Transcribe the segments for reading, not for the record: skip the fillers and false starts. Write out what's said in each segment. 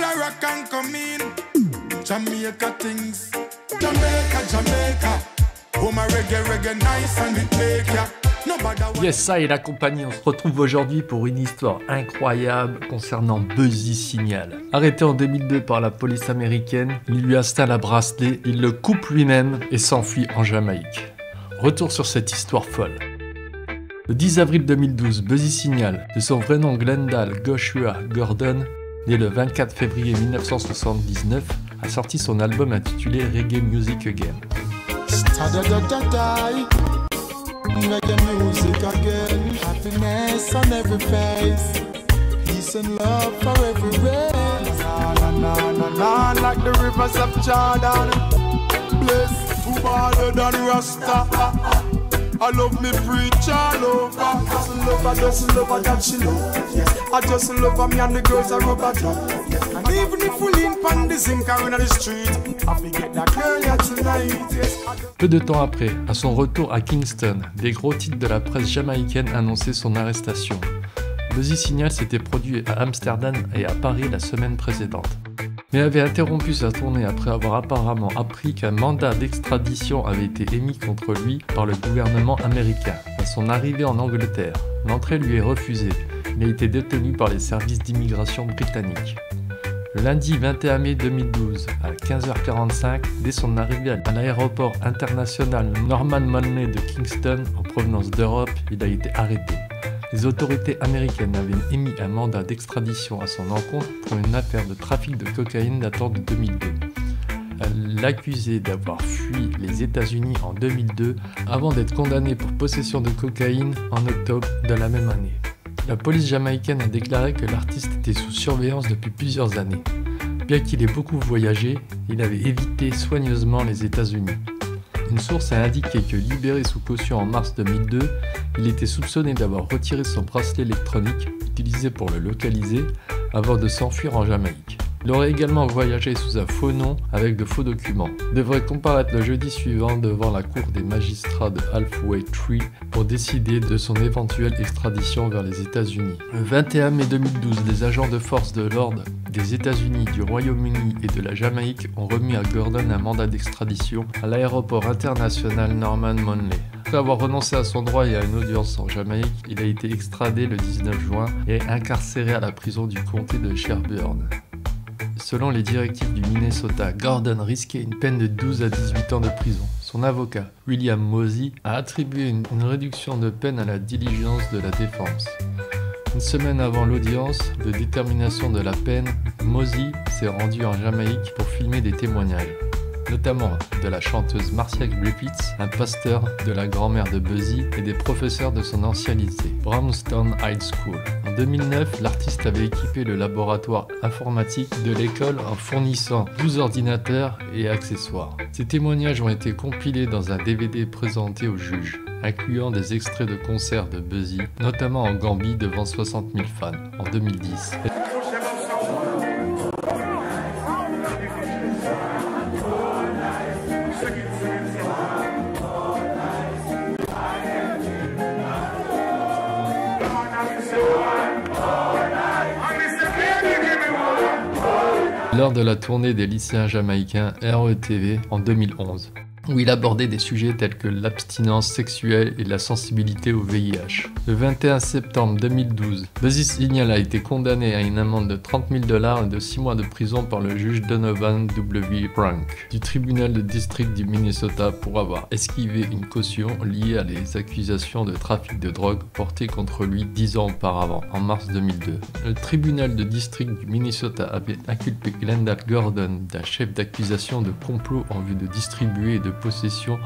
a rock and come in. Jamaica things. Jamaica. Oh my reggae nice and it make ya. Yes, ça et la compagnie, on se retrouve aujourd'hui pour une histoire incroyable concernant Buzzy Signal. Arrêté en 2002 par la police américaine, il lui installe un bracelet, il le coupe lui-même et s'enfuit en Jamaïque. Retour sur cette histoire folle. Le 10 avril 2012, Buzzy Signal, de son vrai nom Glendale Joshua Gordon, né le 24 février 1979, a sorti son album intitulé Reggae Music Again. Reggae music again, happiness on every face, peace and love for every race. Na like the rivers of Jordan, bless who harder than Rasta. I love me preach all over. Just love her that she love. Yes, I just love her, me and the girls are rubber job. And even if we lean pan the zinc around the street, I forget that girl here tonight. Yes. Peu de temps après, à son retour à Kingston, des gros titres de la presse jamaïcaine annonçaient son arrestation. Buzzy Signal s'était produit à Amsterdam et à Paris la semaine précédente, mais avait interrompu sa tournée après avoir apparemment appris qu'un mandat d'extradition avait été émis contre lui par le gouvernement américain. À son arrivée en Angleterre, l'entrée lui est refusée. Il a été détenu par les services d'immigration britanniques. Le lundi 21 mai 2012, à 15h45, dès son arrivée à l'aéroport international Norman Manley de Kingston, en provenance d'Europe, il a été arrêté. Les autorités américaines avaient émis un mandat d'extradition à son encontre pour une affaire de trafic de cocaïne datant de 2002. Elle l'accusait d'avoir fui les États-Unis en 2002 avant d'être condamné pour possession de cocaïne en octobre de la même année. La police jamaïcaine a déclaré que l'artiste était sous surveillance depuis plusieurs années. Bien qu'il ait beaucoup voyagé, il avait évité soigneusement les États-Unis. Une source a indiqué que libéré sous caution en mars 2002, il était soupçonné d'avoir retiré son bracelet électronique, utilisé pour le localiser, avant de s'enfuir en Jamaïque. Il aurait également voyagé sous un faux nom avec de faux documents. Il devrait comparaître le jeudi suivant devant la cour des magistrats de Halfway Tree pour décider de son éventuelle extradition vers les États-Unis. Le 21 mai 2012, les agents de force de l'ordre des États-Unis, du Royaume-Uni et de la Jamaïque ont remis à Gordon un mandat d'extradition à l'aéroport international Norman Manley. Après avoir renoncé à son droit et à une audience en Jamaïque, il a été extradé le 19 juin et incarcéré à la prison du comté de Shelburne. Selon les directives du Minnesota, Gordon risquait une peine de 12 à 18 ans de prison. Son avocat, William Mosey, a attribué une réduction de peine à la diligence de la défense. Une semaine avant l'audience de détermination de la peine, Mosey s'est rendu en Jamaïque pour filmer des témoignages, notamment de la chanteuse Marcia Griffiths, un pasteur de la grand-mère de Buzzy et des professeurs de son ancien lycée, Brownstown High School. En 2009, l'artiste avait équipé le laboratoire informatique de l'école en fournissant 12 ordinateurs et accessoires. Ces témoignages ont été compilés dans un DVD présenté au juge, incluant des extraits de concerts de Buzzy, notamment en Gambie devant 60 000 fans, en 2010. Lors de la tournée des lycéens jamaïcains RETV en 2011, où il abordait des sujets tels que l'abstinence sexuelle et la sensibilité au VIH. Le 21 septembre 2012, Buzzy Signal a été condamné à une amende de $30 000 et de 6 mois de prison par le juge Donovan W. Brunk du tribunal de district du Minnesota pour avoir esquivé une caution liée à les accusations de trafic de drogue portées contre lui 10 ans auparavant, en mars 2002. Le tribunal de district du Minnesota avait inculpé Glendale Gordon d'un chef d'accusation de complot en vue de distribuer et de possession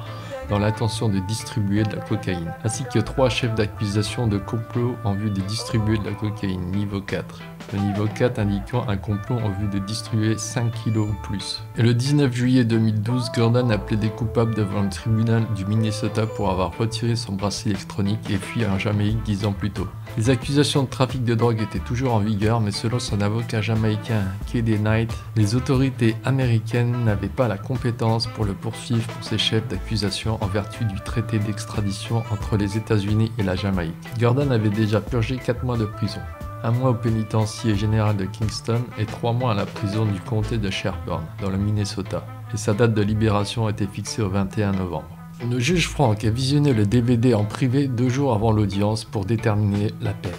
dans l'intention de distribuer de la cocaïne, ainsi que 3 chefs d'accusation de complot en vue de distribuer de la cocaïne, niveau 4. Le niveau 4 indiquant un complot en vue de distribuer 5 kg ou plus. Et le 19 juillet 2012, Gordon a plaidé coupable devant le tribunal du Minnesota pour avoir retiré son bracelet électronique et fui en Jamaïque 10 ans plus tôt. Les accusations de trafic de drogue étaient toujours en vigueur, mais selon son avocat jamaïcain K.D. Knight, les autorités américaines n'avaient pas la compétence pour le poursuivre pour ses chefs d'accusation en vertu du traité d'extradition entre les États-Unis et la Jamaïque. Gordon avait déjà purgé 4 mois de prison. 1 mois au pénitencier général de Kingston et 3 mois à la prison du comté de Sherburne, dans le Minnesota. Et sa date de libération a été fixée au 21 novembre. Le juge Frank a visionné le DVD en privé 2 jours avant l'audience pour déterminer la peine.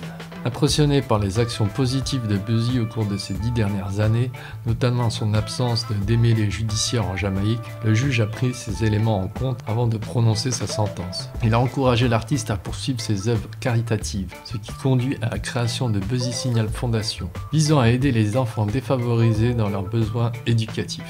Impressionné par les actions positives de Buzzy au cours de ces 10 dernières années, notamment son absence de démêlés judiciaires en Jamaïque, le juge a pris ces éléments en compte avant de prononcer sa sentence. Il a encouragé l'artiste à poursuivre ses œuvres caritatives, ce qui conduit à la création de Buzzy Signal Foundation, visant à aider les enfants défavorisés dans leurs besoins éducatifs.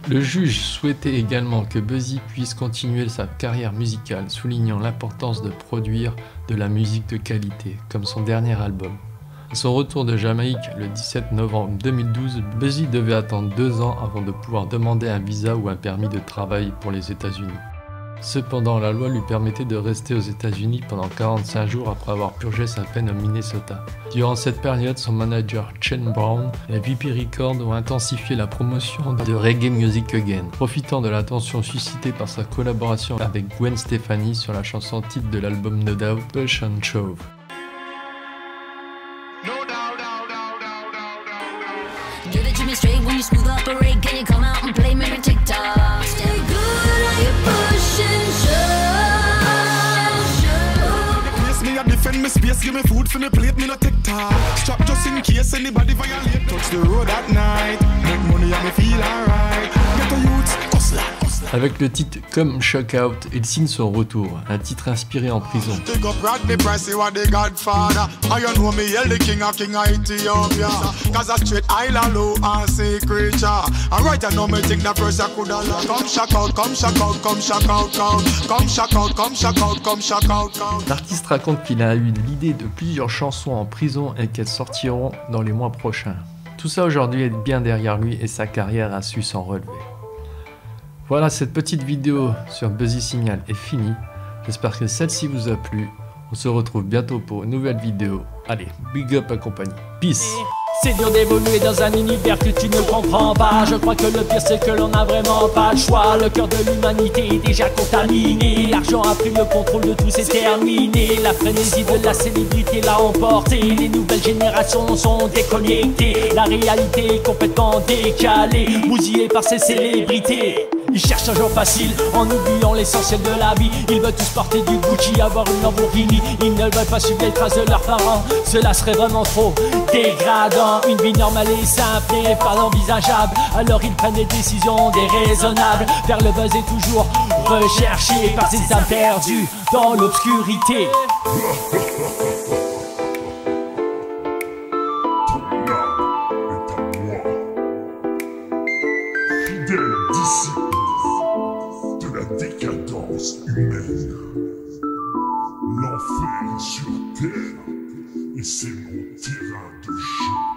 Le juge souhaitait également que Buzzy puisse continuer sa carrière musicale, soulignant l'importance de produire de la musique de qualité, comme son dernier album. À son retour de Jamaïque le 17 novembre 2012, Buzzy devait attendre 2 ans avant de pouvoir demander un visa ou un permis de travail pour les États-Unis. Cependant, la loi lui permettait de rester aux États-Unis pendant 45 jours après avoir purgé sa peine au Minnesota. Durant cette période, son manager Chen Brown et VP Records ont intensifié la promotion de Reggae Music Again, profitant de l'attention suscitée par sa collaboration avec Gwen Stefani sur la chanson titre de l'album No Doubt, Push and Shove. Defend me space, give me food for me plate, me no take talk. Strap just in case anybody violate. Touch the road at night, make money and me feel alright. Get a youth, hustler. Avec le titre Come Shock Out, il signe son retour, un titre inspiré en prison. L'artiste raconte qu'il a eu l'idée de plusieurs chansons en prison et qu'elles sortiront dans les mois prochains. Tout ça aujourd'hui est bien derrière lui et sa carrière a su s'en relever. Voilà, cette petite vidéo sur Buzzy Signal est finie. J'espère que celle-ci vous a plu. On se retrouve bientôt pour une nouvelle vidéo. Allez, big up à compagnie. Peace. C'est dur d'évoluer dans un univers que tu ne comprends pas. Je crois que le pire c'est que l'on n'a vraiment pas le choix. Le cœur de l'humanité est déjà contaminé. L'argent a pris le contrôle de tout, c'est terminé. La frénésie de la célébrité l'a emporté. Les nouvelles générations sont déconnectées. La réalité est complètement décalée, bousillée par ces célébrités. Ils cherchent un jour facile en oubliant l'essentiel de la vie. Ils veulent tous porter du Gucci, avoir une Lamborghini. Ils ne veulent pas suivre les traces de leurs parents. Cela serait vraiment trop dégradant. Une vie normale et simple n'est pas envisageable. Alors ils prennent des décisions déraisonnables. Vers le buzz est toujours recherché par ces âmes perdues dans l'obscurité. Décadence humaine, l'enfer sur terre, et c'est mon terrain de jeu.